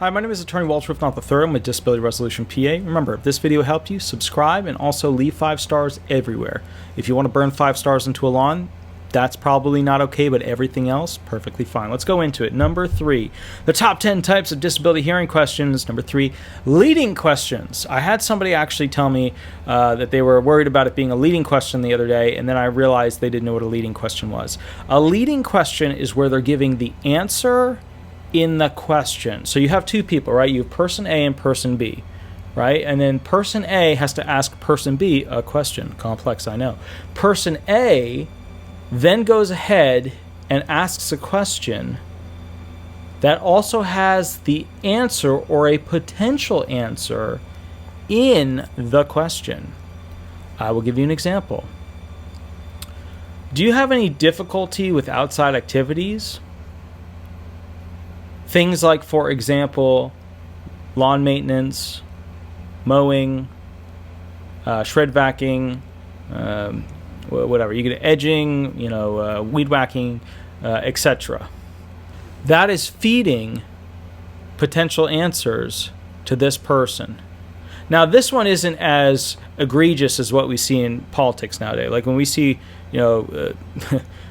Hi, my name is Attorney Walter Hnot III. I'm a Disability Resolution PA. Remember, if this video helped you, subscribe and also leave 5 stars everywhere. If you want to burn 5 stars into a lawn, that's probably not okay, but everything else, perfectly fine. Let's go into it. Number 3, the top 10 types of disability hearing questions. Number 3, leading questions. I had somebody actually tell me that they were worried about it being a leading question the other day, and then I realized they didn't know what a leading question was. A leading question is where they're giving the answer in the question. So you have two people, right? You have person A and person B, right? And then person A has to ask person B a question. Complex, I know. Person A then goes ahead and asks a question that also has the answer or a potential answer in the question. I will give you an example. Do you have any difficulty with outside activities? Things like, for example, lawn maintenance, mowing, shred vacuuming, whatever. You get edging, weed whacking, etc. That is feeding potential answers to this person. Now, this one isn't as egregious as what we see in politics nowadays. Like when we see, when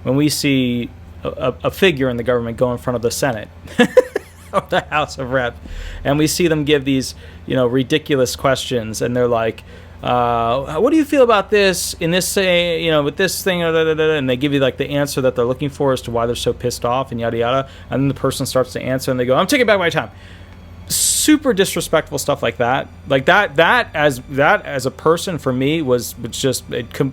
we see a figure in the government go in front of the Senate or the House of Rep, and we see them give these, ridiculous questions, and they're like, what do you feel about this in this, with this thing, and they give you like the answer that they're looking for as to why they're so pissed off and yada yada, and then the person starts to answer and they go, I'm taking back my time. Super disrespectful stuff like that. Like that as a person for me was just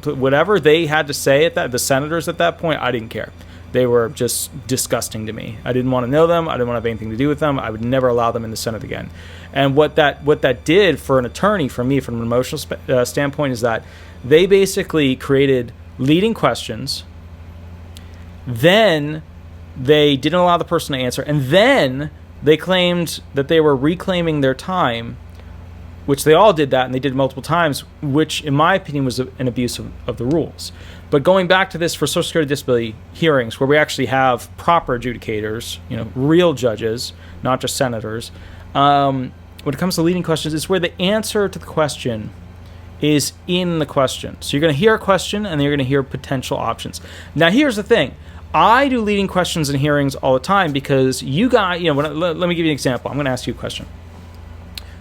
whatever they had to say at that, the senators at that point, I didn't care. They were just disgusting to me. I didn't want to know them. I didn't want to have anything to do with them. I would never allow them in the Senate again. And what that did for an attorney, for me, from an emotional standpoint, is that they basically created leading questions. Then they didn't allow the person to answer. And then they claimed that they were reclaiming their time, which they all did that, and they did multiple times, which, in my opinion, was an abuse of the rules. But going back to this for Social Security disability hearings, where we actually have proper adjudicators, real judges, not just senators, when it comes to leading questions, it's where the answer to the question is in the question. So you're going to hear a question, and then you're going to hear potential options. Now, here's the thing. I do leading questions in hearings all the time because you got, let me give you an example. I'm going to ask you a question.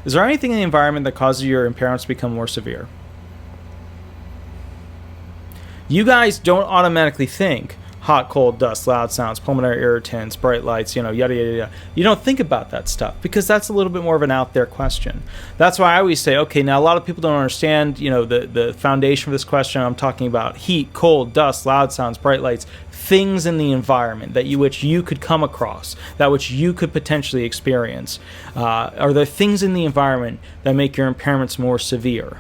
Is there anything in the environment that causes your impairments to become more severe? You guys don't automatically think hot, cold, dust, loud sounds, pulmonary irritants, bright lights, yada, yada, yada. You don't think about that stuff because that's a little bit more of an out there question. That's why I always say, okay, now a lot of people don't understand, the foundation of this question. I'm talking about heat, cold, dust, loud sounds, bright lights, things in the environment which you could come across, that which you could potentially experience. Are there things in the environment that make your impairments more severe?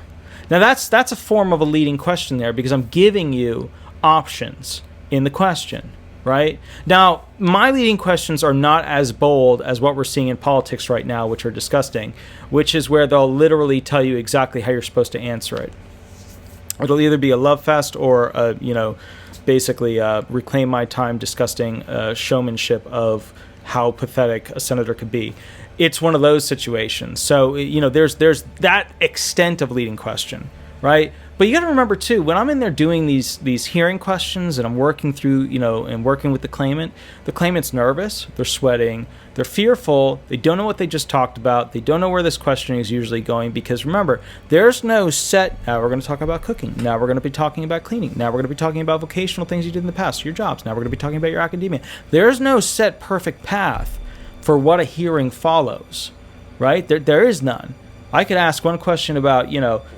Now that's a form of a leading question there because I'm giving you options in the question, right? Now, my leading questions are not as bold as what we're seeing in politics right now, which are disgusting, which is where they'll literally tell you exactly how you're supposed to answer it. It'll either be a love fest or, basically reclaim my time disgusting showmanship of how pathetic a senator could be. It's one of those situations. So, there's that extent of leading question, right? But you got to remember, too, when I'm in there doing these hearing questions and I'm working through, and working with the claimant's nervous, they're sweating, they're fearful, they don't know what they just talked about, they don't know where this questioning is usually going, because remember, there's no set, now we're going to talk about cooking, now we're going to be talking about cleaning, now we're going to be talking about vocational things you did in the past, your jobs, now we're going to be talking about your academia. There's no set perfect path for what a hearing follows, right? There is none. I could ask one question about,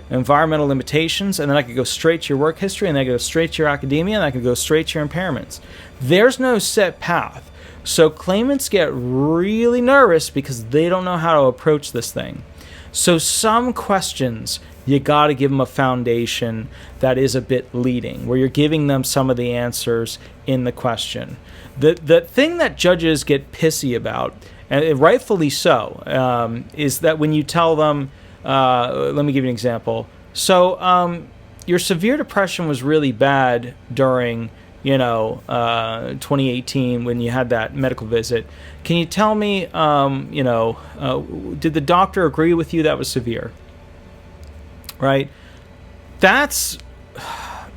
environmental limitations, and then I could go straight to your work history, and then I could go straight to your academia, and I could go straight to your impairments. There's no set path. So claimants get really nervous because they don't know how to approach this thing. So some questions, you got to give them a foundation that is a bit leading, where you're giving them some of the answers in the question. The thing that judges get pissy about, and rightfully so, is that when you tell them, let me give you an example. So your severe depression was really bad during 2018 when you had that medical visit. Can you tell me, did the doctor agree with you that was severe? Right? That's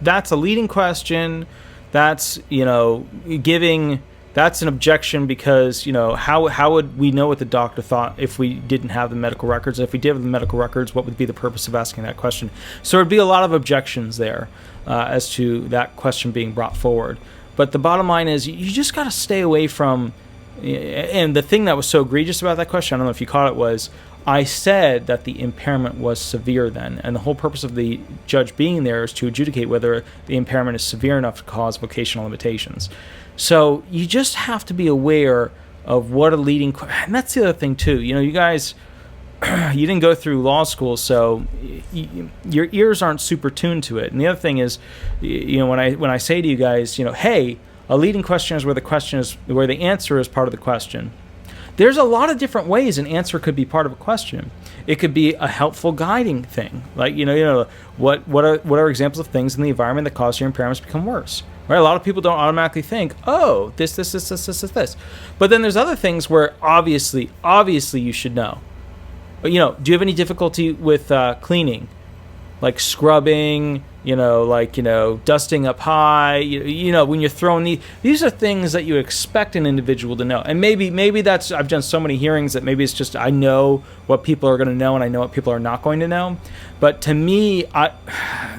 a leading question. That's, that's an objection because, how would we know what the doctor thought if we didn't have the medical records? If we did have the medical records, what would be the purpose of asking that question? So there'd be a lot of objections there as to that question being brought forward. But the bottom line is you just got to stay away from, and the thing that was so egregious about that question, I don't know if you caught it, was I said that the impairment was severe then, and the whole purpose of the judge being there is to adjudicate whether the impairment is severe enough to cause vocational limitations. So you just have to be aware of what a leading, and that's the other thing too. You guys, you didn't go through law school, so your ears aren't super tuned to it. And the other thing is, when I say to you guys, hey, a leading question is where the answer is part of the question. There's a lot of different ways an answer could be part of a question. It could be a helpful guiding thing, like what are examples of things in the environment that cause your impairments to become worse. Right? A lot of people don't automatically think, oh, this. But then there's other things where obviously you should know. But, do you have any difficulty with cleaning? Like scrubbing, dusting up high, when you're throwing these are things that you expect an individual to know. And maybe that's, I've done so many hearings that maybe it's just I know what people are going to know and I know what people are not going to know. But to me,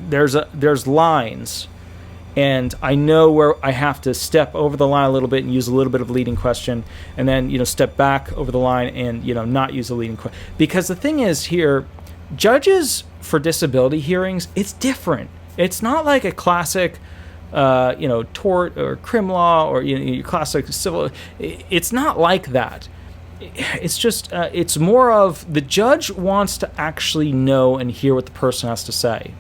there's lines. And I know where I have to step over the line a little bit and use a little bit of a leading question, and then step back over the line and not use a leading question. Because the thing is here, judges for disability hearings, it's different. It's not like a classic, tort or crim law or your classic civil. It's not like that. It's just it's more of the judge wants to actually know and hear what the person has to say.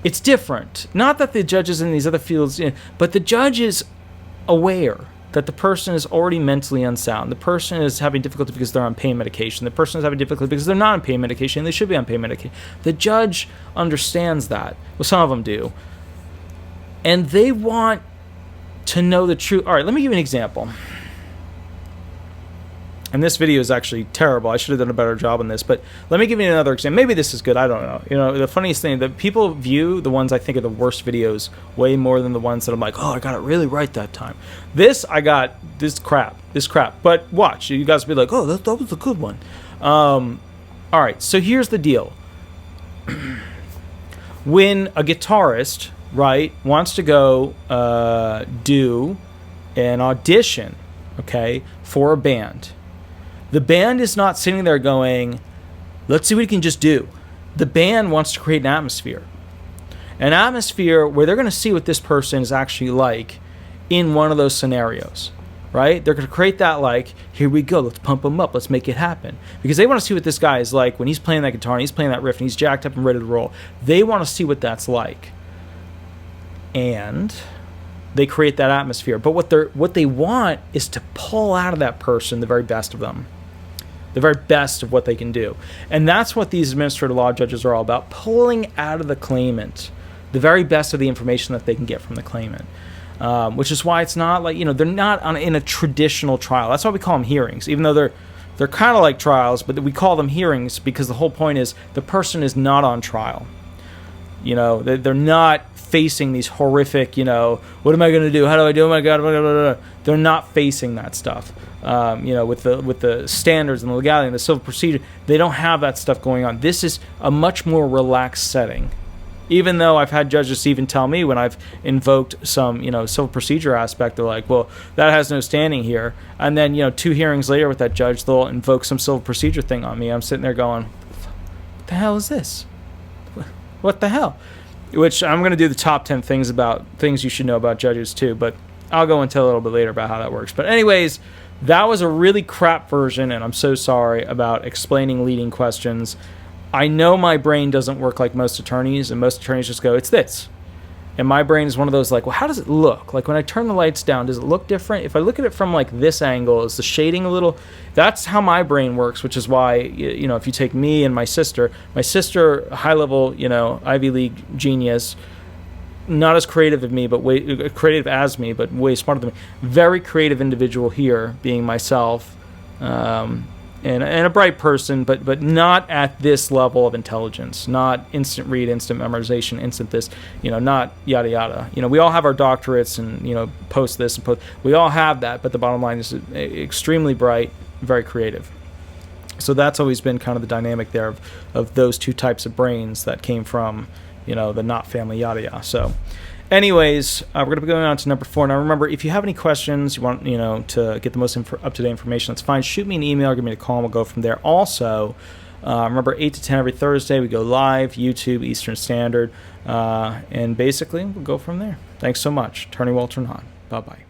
It's different. Not that the judges in these other fields, but the judge is aware that the person is already mentally unsound. The person is having difficulty because they're on pain medication. The person is having difficulty because they're not on pain medication and they should be on pain medication. The judge understands that. Well, some of them do. And they want to know the truth. All right, let me give you an example. And this video is actually terrible. I should have done a better job on this. But let me give you another example. Maybe this is good. I don't know. The funniest thing, that people view the ones I think are the worst videos way more than the ones that I'm like, oh, I got it really right that time. This crap. But watch. You guys will be like, oh, that was a good one. All right. So here's the deal. When a guitarist, right, wants to go do an audition, okay, for a band, the band is not sitting there going, let's see what we can just do. The band wants to create an atmosphere where they're going to see what this person is actually like in one of those scenarios, right? They're going to create that, like, here we go, let's pump them up, let's make it happen. Because they want to see what this guy is like when he's playing that guitar and he's playing that riff and he's jacked up and ready to roll. They want to see what that's like. And they create that atmosphere. But what they want is to pull out of that person the very best of them. The very best of what they can do. And that's what these administrative law judges are all about, pulling out of the claimant the very best of the information that they can get from the claimant. Which is why it's not like, they're not in a traditional trial. That's why we call them hearings, even though they're kind of like trials, but we call them hearings because the whole point is the person is not on trial. They're not facing these horrific, what am I going to do? How do I do? Oh my God. Blah, blah, blah, blah. They're not facing that stuff. With the standards and the legality and the civil procedure, they don't have that stuff going on. This is a much more relaxed setting. Even though I've had judges even tell me when I've invoked some, civil procedure aspect, they're like, well, that has no standing here. And then, 2 hearings later with that judge, they'll invoke some civil procedure thing on me. I'm sitting there going, what the hell is this? What the hell? Which I'm going to do the top 10 things about things you should know about judges too, but I'll go into a little bit later about how that works. But anyways, that was a really crap version, and I'm so sorry about explaining leading questions. I know my brain doesn't work like most attorneys, and most attorneys just go, it's this. And my brain is one of those like, well, how does it look? Like when I turn the lights down, does it look different? If I look at it from like this angle, is the shading a little? That's how my brain works, which is why, if you take me and my sister, high level, Ivy League genius, not as creative as me, but way smarter than me. Very creative individual here, being myself, and a bright person, but not at this level of intelligence. Not instant read, instant memorization, instant this. Not yada yada. We all have our doctorates and post this and post. We all have that, but the bottom line is extremely bright, very creative. So that's always been kind of the dynamic there of those two types of brains that came from the Hnot family, yada yada. So anyways, we're going to be going on to number 4. Now remember, if you have any questions, you want to get the most up-to-date information, that's fine. Shoot me an email, give me a call, and we'll go from there. Also, remember 8 to 10 every Thursday, we go live, YouTube, Eastern Standard, and basically we'll go from there. Thanks so much. Attorney Walter Hnot. Bye-bye.